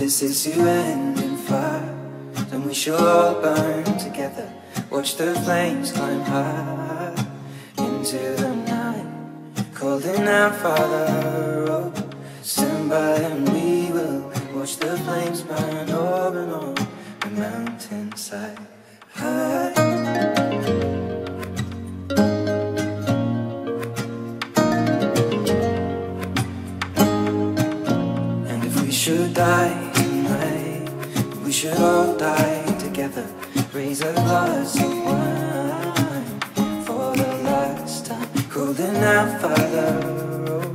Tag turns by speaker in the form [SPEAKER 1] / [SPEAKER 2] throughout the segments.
[SPEAKER 1] this is to end in fire, then we shall all burn together. Watch the flames climb high into the night, calling out, Father, oh, stand by and we will watch the flames burn over and on the mountainside. High. And if we should die tonight, we should all die together. Raise a glass of wine for the last time, calling out, Father, oh,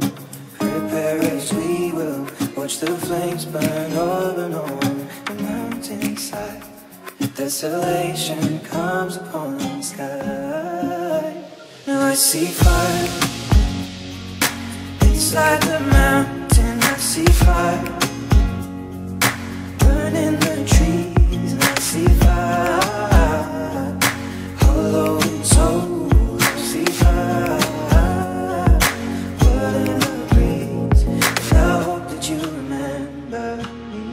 [SPEAKER 1] prepare as we will watch the flames burn over and on the mountainside. Desolation comes upon the sky. Now I see fire inside the mountain. I see fire burning the trees, and I see fire hollow and soul. I see fire burning the breeze, and I hope that you remember me.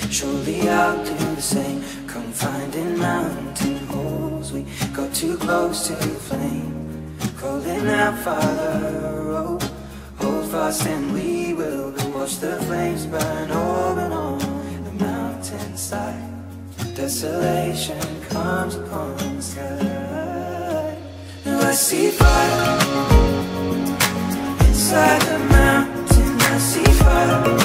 [SPEAKER 1] Surely I'll do the same. Confined in mountain holes, we got too close to the flame. Calling out, Father, oh, hold fast and we will watch the flames burn over and on the mountainside. Desolation comes upon the sky. Now I see fire inside the mountain. I see fire